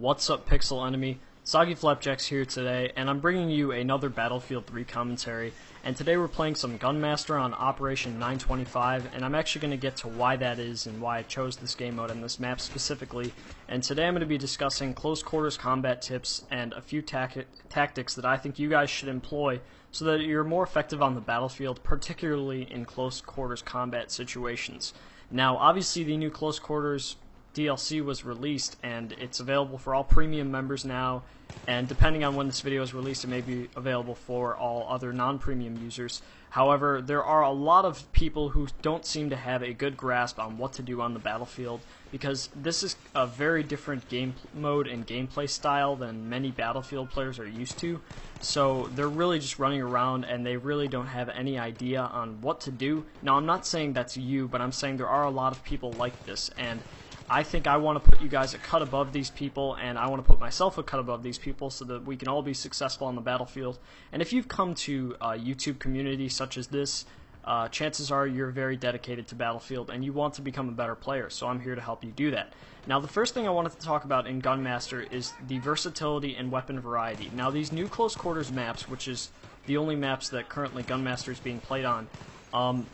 What's up, Pixel Enemy? SoggyFlapjackes here today, and I'm bringing you another Battlefield 3 commentary. And today we're playing some Gunmaster on Operation 925, and I'm actually going to get to why that is and why I chose this game mode and this map specifically. And today I'm going to be discussing close quarters combat tips and a few tactics that I think you guys should employ so that you're more effective on the battlefield, particularly in close quarters combat situations. Now, obviously the new close quarters DLC was released, and it's available for all premium members now, and depending on when this video is released, it may be available for all other non-premium users. However, there are a lot of people who don't seem to have a good grasp on what to do on the battlefield, because this is a very different game mode and gameplay style than many Battlefield players are used to. So they're really just running around and they really don't have any idea on what to do. Now, I'm not saying that's you, but I'm saying there are a lot of people like this, and I think I want to put you guys a cut above these people, and I want to put myself a cut above these people so that we can all be successful on the battlefield. And if you've come to a YouTube community such as this, chances are you're very dedicated to Battlefield and you want to become a better player, so I'm here to help you do that. Now, the first thing I wanted to talk about in Gunmaster is the versatility and weapon variety. Now, these new close quarters maps, which is the only maps that currently Gunmaster is being played on,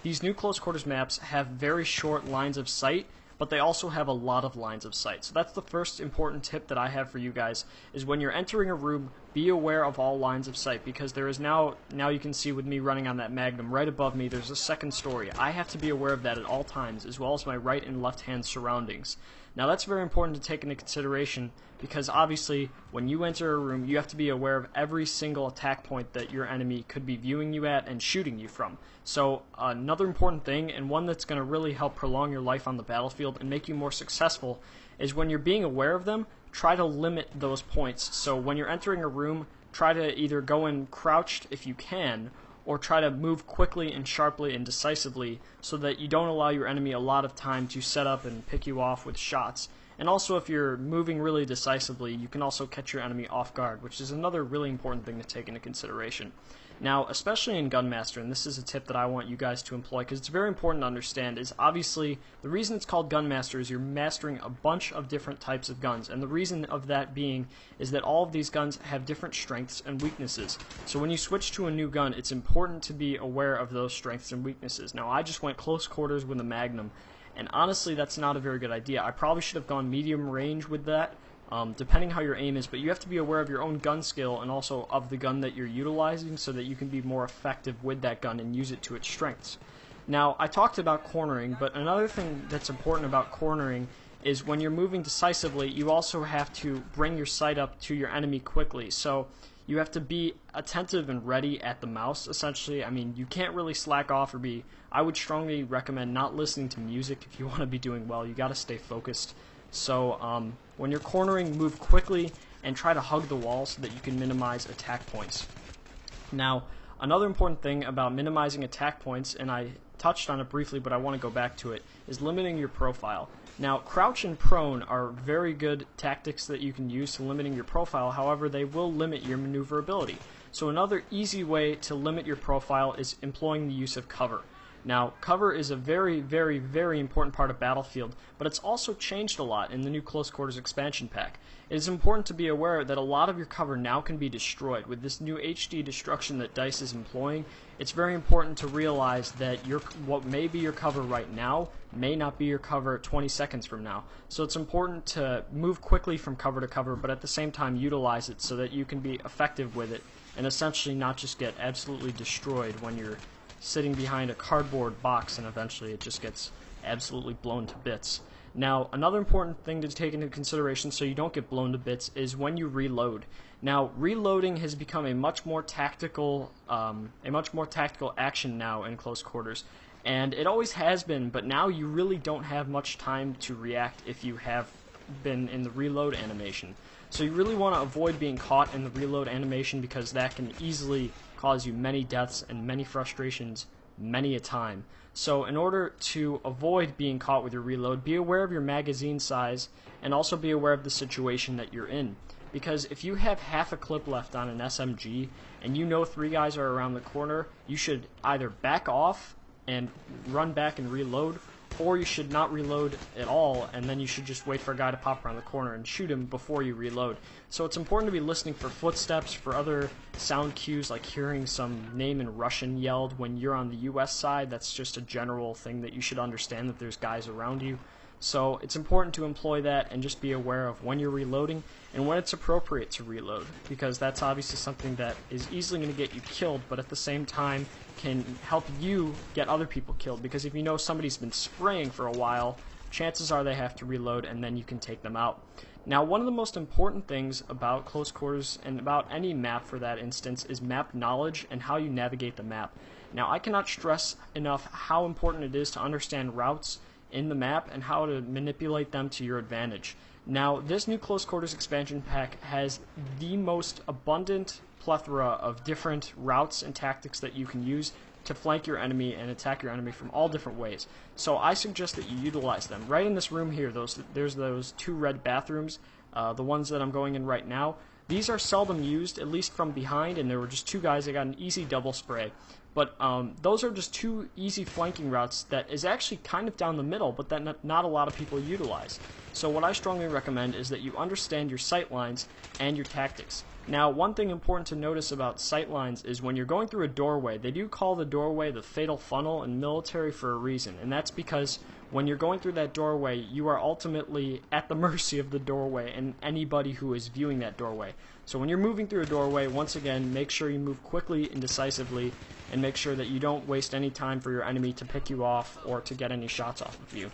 these new close quarters maps have very short lines of sight, but they also have a lot of lines of sight. So that's the first important tip that I have for you guys, is when you're entering a room, be aware of all lines of sight, because there is now you can see with me running on that Magnum right above me, there's a second story. I have to be aware of that at all times, as well as my right and left hand surroundings. Now, that's very important to take into consideration, because obviously when you enter a room, you have to be aware of every single attack point that your enemy could be viewing you at and shooting you from. So another important thing, and one that's going to really help prolong your life on the battlefield and make you more successful, is when you're being aware of them, try to limit those points. So when you're entering a room, try to either go in crouched if you can, or try to move quickly and sharply and decisively so that you don't allow your enemy a lot of time to set up and pick you off with shots. And also, if you're moving really decisively, you can also catch your enemy off guard, which is another really important thing to take into consideration. Now, especially in Gunmaster, and this is a tip that I want you guys to employ because it's very important to understand, is obviously the reason it's called Gunmaster is you're mastering a bunch of different types of guns, and the reason of that being is that all of these guns have different strengths and weaknesses. So when you switch to a new gun, it's important to be aware of those strengths and weaknesses. Now, I just went close quarters with a Magnum, and honestly, that's not a very good idea. I probably should have gone medium range with that, depending how your aim is, but you have to be aware of your own gun skill and also of the gun that you're utilizing so that you can be more effective with that gun and use it to its strengths. Now, I talked about cornering, but another thing that's important about cornering is when you're moving decisively, you also have to bring your sight up to your enemy quickly. So you have to be attentive and ready at the mouse, essentially. I mean, you can't really slack off or I would strongly recommend not listening to music if you want to be doing well. You got to stay focused. So when you're cornering, move quickly and try to hug the wall so that you can minimize attack points. Now, another important thing about minimizing attack points, and I touched on it briefly, but I want to go back to it, is limiting your profile. Now, crouch and prone are very good tactics that you can use to limiting your profile. However, they will limit your maneuverability. So another easy way to limit your profile is employing the use of cover. Now, cover is a very, very, very important part of Battlefield, but it's also changed a lot in the new Close Quarters expansion pack. It is important to be aware that a lot of your cover now can be destroyed. With this new HD destruction that DICE is employing, it's very important to realize that what may be your cover right now may not be your cover 20 seconds from now. So it's important to move quickly from cover to cover, but at the same time utilize it so that you can be effective with it and essentially not just get absolutely destroyed when you're sitting behind a cardboard box and eventually it just gets absolutely blown to bits. Now, another important thing to take into consideration so you don't get blown to bits is when you reload. Now, reloading has become a much more tactical action now in close quarters, and it always has been, but now you really don't have much time to react if you have been in the reload animation. So you really want to avoid being caught in the reload animation because that can easily cause you many deaths and many frustrations many a time. So in order to avoid being caught with your reload, be aware of your magazine size and also be aware of the situation that you're in. Because if you have half a clip left on an SMG and you know 3 guys are around the corner, you should either back off and run back and reload, or you should not reload at all, and then you should just wait for a guy to pop around the corner and shoot him before you reload. So it's important to be listening for footsteps, for other sound cues, like hearing some name in Russian yelled when you're on the US side. That's just a general thing that you should understand, that there's guys around you. So it's important to employ that and just be aware of when you're reloading and when it's appropriate to reload, because that's obviously something that is easily going to get you killed, but at the same time can help you get other people killed, because if you know somebody's been spraying for a while, chances are they have to reload, and then you can take them out. Now, one of the most important things about close quarters, and about any map for that instance, is map knowledge and how you navigate the map. Now, I cannot stress enough how important it is to understand routes in the map and how to manipulate them to your advantage. Now, this new close quarters expansion pack has the most abundant plethora of different routes and tactics that you can use to flank your enemy and attack your enemy from all different ways. So I suggest that you utilize them. Right in this room here, there's those 2 red bathrooms, the ones that I'm going in right now. These are seldom used, at least from behind, and there were just 2 guys that got an easy double spray. But those are just 2 easy flanking routes that is actually kind of down the middle, but that not a lot of people utilize. So what I strongly recommend is that you understand your sight lines and your tactics. Now, one thing important to notice about sight lines is when you're going through a doorway, they do call the doorway the fatal funnel in military for a reason, and that's because when you're going through that doorway, you are ultimately at the mercy of the doorway and anybody who is viewing that doorway. So when you're moving through a doorway, once again, make sure you move quickly and decisively, and make sure that you don't waste any time for your enemy to pick you off or to get any shots off of you.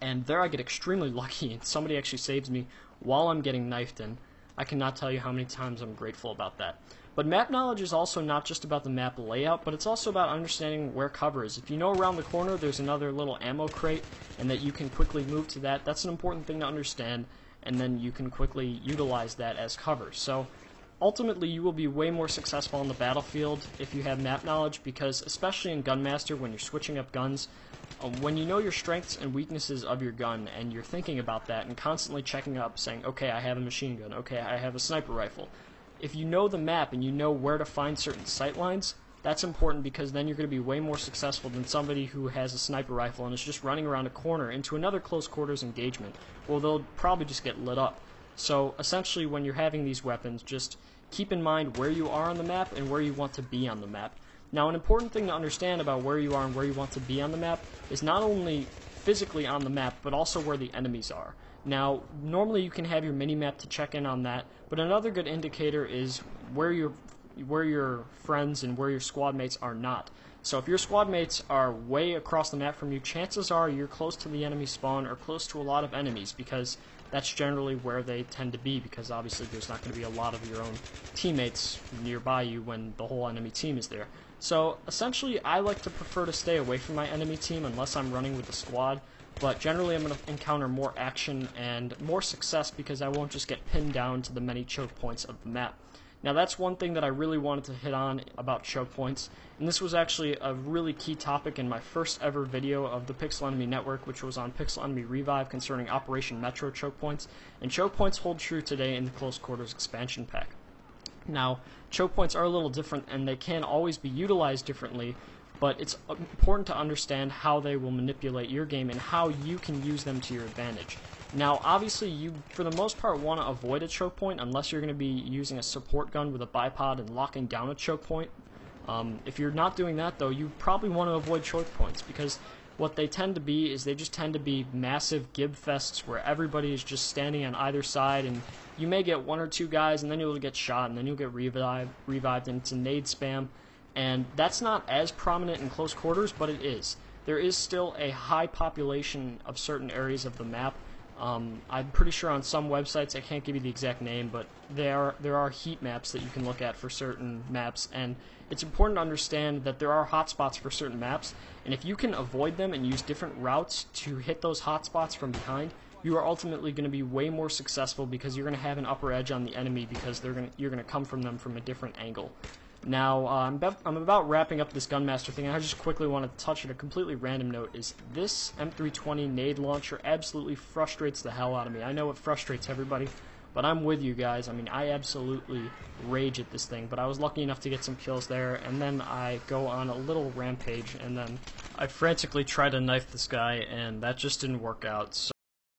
And there I get extremely lucky, and somebody actually saves me while I'm getting knifed in. I cannot tell you how many times I'm grateful about that. But map knowledge is also not just about the map layout, but it's also about understanding where cover is. If you know around the corner there's another little ammo crate and that you can quickly move to that, that's an important thing to understand, and then you can quickly utilize that as cover. So ultimately you will be way more successful on the battlefield if you have map knowledge, because especially in Gunmaster, when you're switching up guns, when you know your strengths and weaknesses of your gun and you're thinking about that and constantly checking up saying, okay, I have a machine gun, okay, I have a sniper rifle. If you know the map and you know where to find certain sight lines, that's important, because then you're going to be way more successful than somebody who has a sniper rifle and is just running around a corner into another close quarters engagement. Well, they'll probably just get lit up. So essentially when you're having these weapons, just keep in mind where you are on the map and where you want to be on the map. Now, an important thing to understand about where you are and where you want to be on the map is not only physically on the map, but also where the enemies are. Now, normally you can have your mini-map to check in on that, but another good indicator is where your friends and where your squad mates are not. So if your squad mates are way across the map from you, chances are you're close to the enemy spawn or close to a lot of enemies, because that's generally where they tend to be, because obviously there's not going to be a lot of your own teammates nearby you when the whole enemy team is there. So essentially I like to prefer to stay away from my enemy team unless I'm running with a squad, but generally I'm going to encounter more action and more success because I won't just get pinned down to the many choke points of the map. Now that's one thing that I really wanted to hit on about choke points, and this was actually a really key topic in my first ever video of the Pixel Enemy Network, which was on Pixel Enemy Revive concerning Operation Metro choke points, and choke points hold true today in the Close Quarters expansion pack. Now, choke points are a little different and they can always be utilized differently, but it's important to understand how they will manipulate your game and how you can use them to your advantage. Now, obviously, you, for the most part, want to avoid a choke point unless you're going to be using a support gun with a bipod and locking down a choke point. If you're not doing that, though, you probably want to avoid choke points, because what they tend to be is they just tend to be massive gib fests where everybody is just standing on either side, and you may get 1 or 2 guys, and then you'll get shot, and then you'll get revived, and it's a nade spam, and that's not as prominent in close quarters, but it is. There is still a high population of certain areas of the map. I'm pretty sure on some websites, I can't give you the exact name, but there are heat maps that you can look at for certain maps, and it's important to understand that there are hotspots for certain maps, and if you can avoid them and use different routes to hit those hotspots from behind, you are ultimately going to be way more successful, because you're going to have an upper edge on the enemy, because you're going to come from them from a different angle. Now, I'm about wrapping up this Gunmaster thing, and I just quickly want to touch on a completely random note, is this M320 nade launcher absolutely frustrates the hell out of me. I know it frustrates everybody, but I'm with you guys. I mean, I absolutely rage at this thing, but I was lucky enough to get some kills there, and then I go on a little rampage, and then I frantically tried to knife this guy, and that just didn't work out.